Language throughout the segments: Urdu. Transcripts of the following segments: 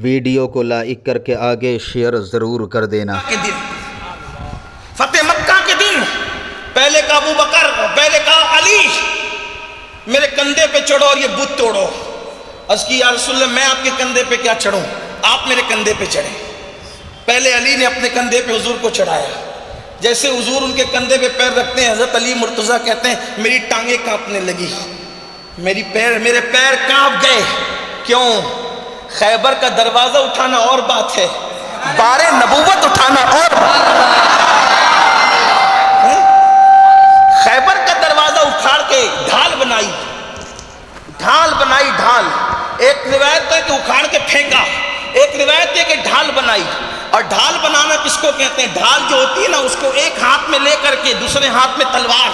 ویڈیو کو لائک کر کے آگے شیئر ضرور کر دینا۔ فتح مکہ کے دن پہلے کہا ابو بکر، پہلے کہا علی میرے کندھے پہ چڑھو اور یہ بت توڑو۔ عرض کی یا رسول اللہ میں آپ کے کندھے پہ کیا چڑھوں، آپ میرے کندھے پہ چڑھیں۔ پہلے علی نے اپنے کندھے پہ حضور کو چڑھایا، جیسے حضور ان کے کندھے پہ پیر رکھتے ہیں حضرت علی مرتضیٰ کہتے ہیں میری ٹانگیں کانپنے لگی، میرے پیر کانپ گئے۔ کیوں؟ خیبر کا دروازہ اٹھانا اور بات ہے، بار نبوت اٹھانا اور بات ہے۔ خیبر کا دروازہ اٹھاڑ کے ڈھال بنائی، ڈھال ایک روایت ہے کہ اکھاڑ کے پھینکا، ایک روایت ہے کہ ڈھال بنائی۔ اور ڈھال بنانا کس کو کہتے ہیں؟ ڈھال جو ہوتی ہے نا اس کو ایک ہاتھ میں لے کر کے دوسرے ہاتھ میں تلوار۔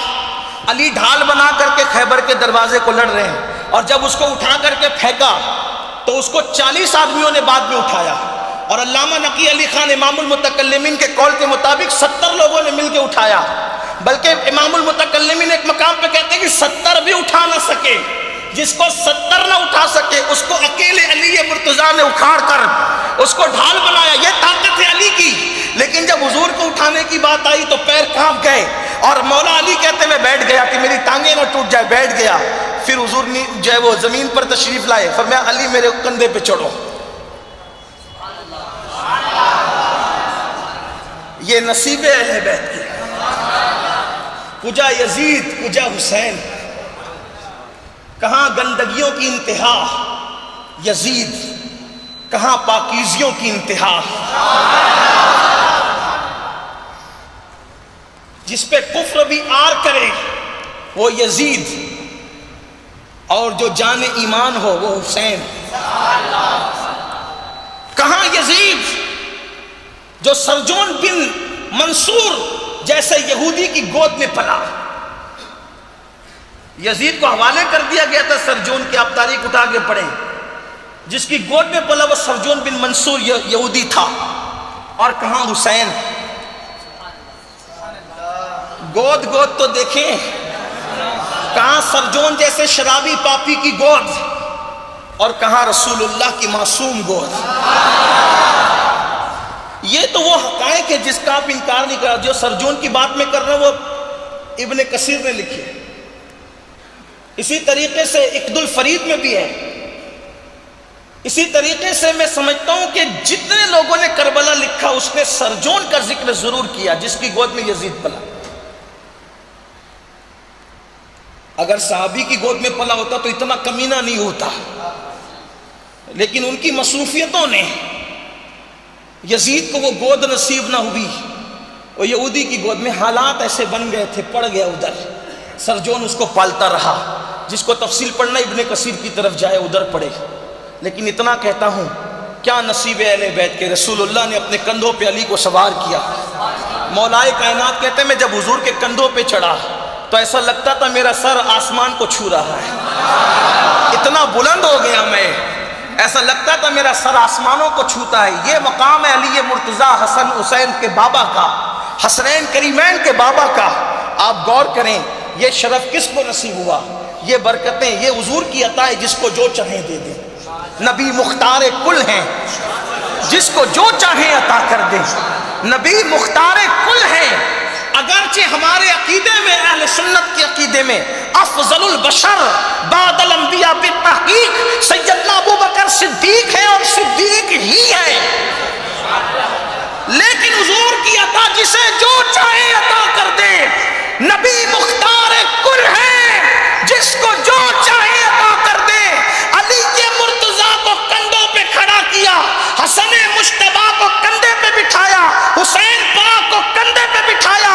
علی ڈھال بنا کر کے خیبر کے دروازے کو لڑ رہے ہیں، اور جب اس کو اٹھا کر کے پھینکا تو اس کو 40 آدمیوں نے بعد میں اٹھایا، اور علامہ نقی علی خان امام المتکلمین کے قول کے مطابق 70 لوگوں نے مل کے اٹھایا۔ بلکہ امام المتکلمین ایک مقام پہ کہتے ہیں کہ 70 بھی اٹھا نہ سکے، جس کو 70 نہ اٹھا سکے اس کو اکیلے علی مرتضیٰ نے اکھاڑ کر اس کو ڈھال بنایا۔ یہ طاقت ہے علی کی۔ لیکن جب حضور کو اٹھانے کی بات آئی تو پیر کانپ گئے، اور مولا علی کہتے میں بیٹھ گیا کہ میری ٹانگیں نہ ٹوٹ جائے، بیٹھ گیا۔ پھر حضور نے جو ہے وہ زمین پر تشریف لائے، فرمایا علی میرے کندھے پہ چڑھو۔ یہ نصیب اہل بیت کی، کجا یزید کجا حسین، کہاں گندگیوں کی انتہا یزید، کہاں پاکیزیوں کی انتہا۔ جس پہ کفر بھی آر کرے وہ یزید، اور جو جان ایمان ہو وہ حسین۔ کہاں یزید جو سرجون بن منصور جیسے یہودی کی گود میں پلا، یزید کو حوالے کر دیا گیا تھا سرجون کی، آپ تاریخ اٹھا کے پڑھیں، جس کی گود میں پلا وہ سرجون بن منصور یہودی تھا۔ اور کہاں حسین؟ گود تو دیکھیں، کہاں سرجون جیسے شرابی پاپی کی گود، اور کہاں رسول اللہ کی معصوم گود۔ یہ تو وہ حقائق ہے جس کا آپ انکار نہیں کر۔ جو سرجون کی بات میں کر رہا ہوں وہ ابن کثیر نے لکھی ہے، اسی طریقے سے اقد الفرید میں بھی ہے۔ اسی طریقے سے میں سمجھتا ہوں کہ جتنے لوگوں نے کربلا لکھا اس نے سرجون کا ذکر ضرور کیا جس کی گود میں یزید پلا۔ اگر صحابی کی گود میں پلا ہوتا تو اتنا کمینہ نہیں ہوتا، لیکن ان کی مصروفیتوں نے یزید کو وہ گود نصیب نہ ہوئی، وہ یہودی کی گود میں حالات ایسے بن گئے تھے، پڑ گیا ادھر۔ سرجون اس کو پالتا رہا، جس کو تفصیل پڑھنا ابن کثیر کی طرف جائے ادھر پڑھے۔ لیکن اتنا کہتا ہوں، کیا نصیب اہل بیت کے رسول اللہ نے اپنے کندھوں پہ علی کو سوار کیا۔ مولائے کائنات کہتے ہیں میں جب حضور کے کندھوں پہ چڑھا تو ایسا لگتا تھا میرا سر آسمان کو چھو رہا ہے، اتنا بلند ہو گیا میں، ایسا لگتا تھا میرا سر آسمانوں کو چھوتا ہے۔ یہ مقام ہے علی مرتضیٰ حسن حسین کے بابا کا، حسنین کریمین کے بابا کا۔ آپ غور کریں یہ شرف کس کو نصیب ہوا، یہ برکتیں، یہ حضور کی عطا ہے، جس کو جو چاہیں دے دیں۔ نبی مختار کل ہیں، جس کو جو چاہیں عطا کر دیں۔ نبی مختار کل ہیں، اگرچہ ہمارے عقیدے میں، اہل سنت کے عقیدے میں افضل البشر بعد الانبیاء بالتحقیق سیدنا ابو بکر صدیق ہے، اور صدیق ہی ہے، لیکن حضور کی عطا جسے جو چاہے عطا کر دے۔ نبی مختار کل ہے، جس کو جو چاہے عطا کر دے۔ علی مرتضیٰ کو کندھوں پہ کھڑا کیا، حسن مجتبیٰ کو کندھے پہ بٹھایا، حسین پاک کو کندھے پہ بٹھایا،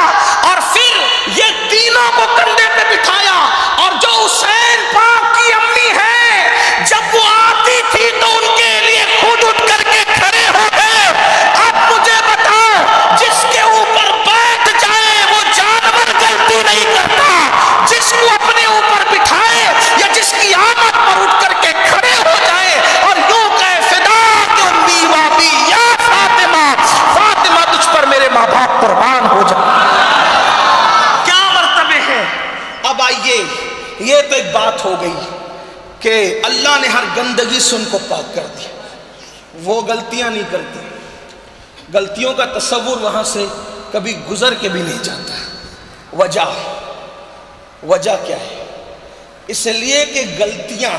اور پھر یہ تینوں کو کندھے پہ بٹھایا۔ اور جو حسین پاک کی امی ہے، جب وہ آتی تھی تو ان کے لیے خود اٹھ کر کے کھڑے ہو گئے۔ اب مجھے بتاؤ، جس کے اوپر بیٹھ جائے وہ جانور غلطی نہیں کرتا، جس کو اپنے اوپر بٹھائے یا جس کی آمد پر اٹھ کر کے کھڑے ہو جائے اور یوں کہے فدا کہ امی و ابی یا فاطمہ، فاطمہ تجھ پر میرے ماں باپ قربان ہو جائے۔ کیا مرتبے ہیں۔ اب آئیے، یہ تو ایک بات ہو گئی کہ اللہ نے ہر گندگی سے ان کو پاک کر دیا۔ وہ غلطیاں نہیں کرتے، غلطیوں کا تصور وہاں سے کبھی گزر کے بھی نہیں جاتا۔ وجہ کیا ہے؟ اس لیے کہ غلطیاں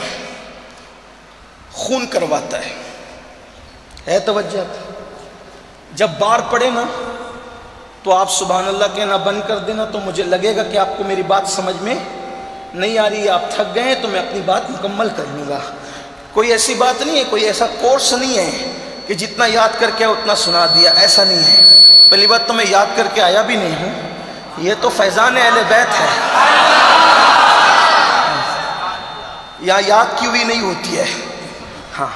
خون کرواتا ہے توجہ؟ جب بار پڑے نا تو آپ سبحان اللہ کہنا بند کر دینا، تو مجھے لگے گا کہ آپ کو میری بات سمجھ میں نہیں آ رہی ہے، آپ تھک گئے ہیں، تو میں اپنی بات مکمل کر لوں گا۔ کوئی ایسی بات نہیں ہے، کوئی ایسا کورس نہیں ہے کہ جتنا یاد کر کے اتنا سنا دیا، ایسا نہیں ہے۔ پہلی بات تو میں یاد کر کے آیا بھی نہیں ہوں، یہ تو فیضان اہل بیت ہے، یہاں یاد کی ہوئی نہیں ہوتی ہے۔ ہاں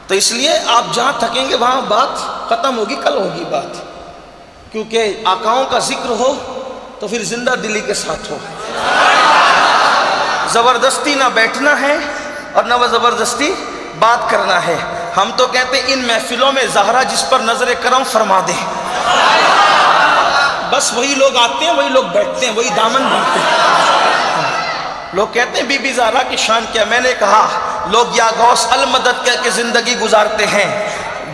تو اس لیے آپ جہاں تھکیں گے وہاں بات ختم ہوگی، کل ہوگی بات، کیونکہ آقاؤں کا ذکر ہو تو پھر زندہ دلی کے ساتھ ہو، زبردستی نہ بیٹھنا ہے اور نہ وہ زبردستی بات کرنا ہے۔ ہم تو کہتے ہیں ان محفلوں میں زہرا جس پر نظر کرم فرما دے، بس وہی لوگ آتے ہیں، وہی لوگ بیٹھتے ہیں، وہی دامن بنتے ہیں۔ لوگ کہتے ہیں بی بی زہرا کی شان کیا؟ میں نے کہا لوگ یا غوث المدد کہہ کے زندگی گزارتے ہیں،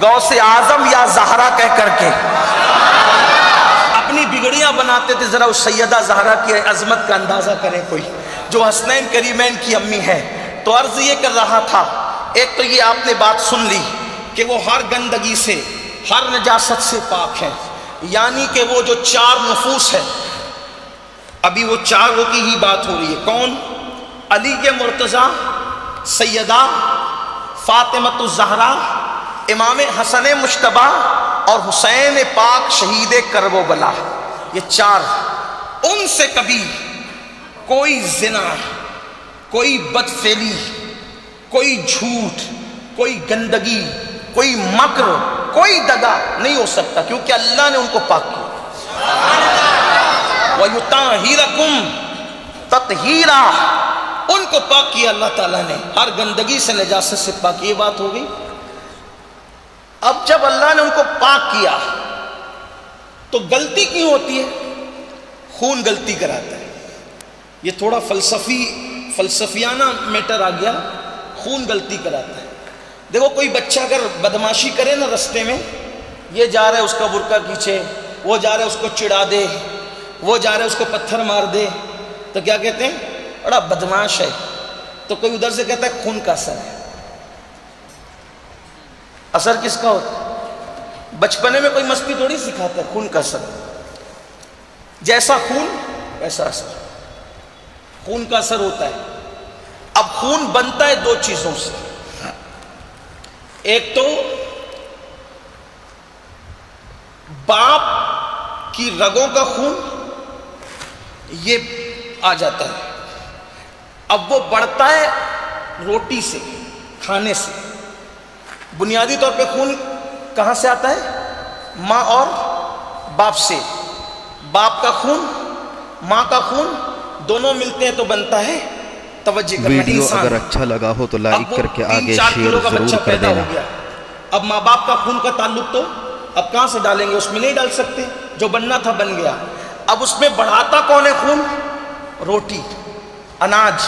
غوث اعظم یا زہرا کہہ کر کے اپنی بگڑیاں بناتے تھے۔ ذرا اس سیدہ زہرا کی عظمت کا اندازہ کریں کوئی، جو حسنین کریمین کی امی ہے۔ تو عرض یہ کر رہا تھا، ایک تو یہ آپ نے بات سن لی کہ وہ ہر گندگی سے، ہر نجاست سے پاک ہے، یعنی کہ وہ جو چار نفوس ہے، ابھی وہ چاروں کی ہی بات ہو رہی ہے۔ کون؟ علی کے مرتضیٰ، سیدہ فاطمۃ الزہرا، امام حسن مجتبیٰ اور حسین پاک شہید کرب و بلا، یہ چار، ان سے کبھی کوئی زنا، کوئی بدفعلی، کوئی جھوٹ، کوئی گندگی، کوئی مکر، کوئی دغا نہیں ہو سکتا، کیونکہ اللہ نے ان کو پاک کیا۔ وَيُطَهِّرَكُمْ تَطْهِيرًا، ان کو پاک کیا اللہ تعالیٰ نے، ہر گندگی سے، نجاست سے پاک۔ یہ بات ہو گئی۔ اب جب اللہ نے ان کو پاک کیا تو غلطی کیوں ہوتی ہے؟ خون غلطی کراتا ہے۔ یہ تھوڑا فلسفیانہ میٹر آ گیا، خون غلطی کراتا ہے۔ دیکھو کوئی بچہ اگر بدماشی کرے نا رستے میں، یہ جا رہا ہے اس کا برقع کھینچے، وہ جا رہا ہے اس کو چڑھا دے، وہ جا رہا ہے اس کو پتھر مار دے، تو کیا کہتے ہیں؟ بڑا بدماش ہے۔ تو کوئی ادھر سے کہتا ہے خون کا اثر ہے۔ اثر کس کا ہوتا ہے؟ بچپنے میں کوئی مستی تھوڑی سکھاتا ہے، خون کا اثر۔ جیسا خون ویسا اثر، خون کا اثر ہوتا ہے۔ اب خون بنتا ہے دو چیزوں سے، ایک تو باپ کی رگوں کا خون، یہ آ جاتا ہے۔ اب وہ بڑھتا ہے روٹی سے، کھانے سے۔ بنیادی طور پہ خون کہاں سے آتا ہے؟ ماں اور باپ سے۔ باپ کا خون، ماں کا خون، دونوں ملتے ہیں تو بنتا ہے، توجہ کرنا، ویڈیو انسان۔ اگر اچھا لگا ہو تو لائک کر کے آگے 3-4 شیئر کلو کا ضرور بچہ کر پیدا ہو دینا۔ گیا، اب ماں باپ کا خون کا تعلق تو اب کہاں سے ڈالیں گے؟ اس میں نہیں ڈال سکتے، جو بننا تھا بن گیا۔ اب اس میں بڑھاتا کون ہے خون؟ روٹی، اناج۔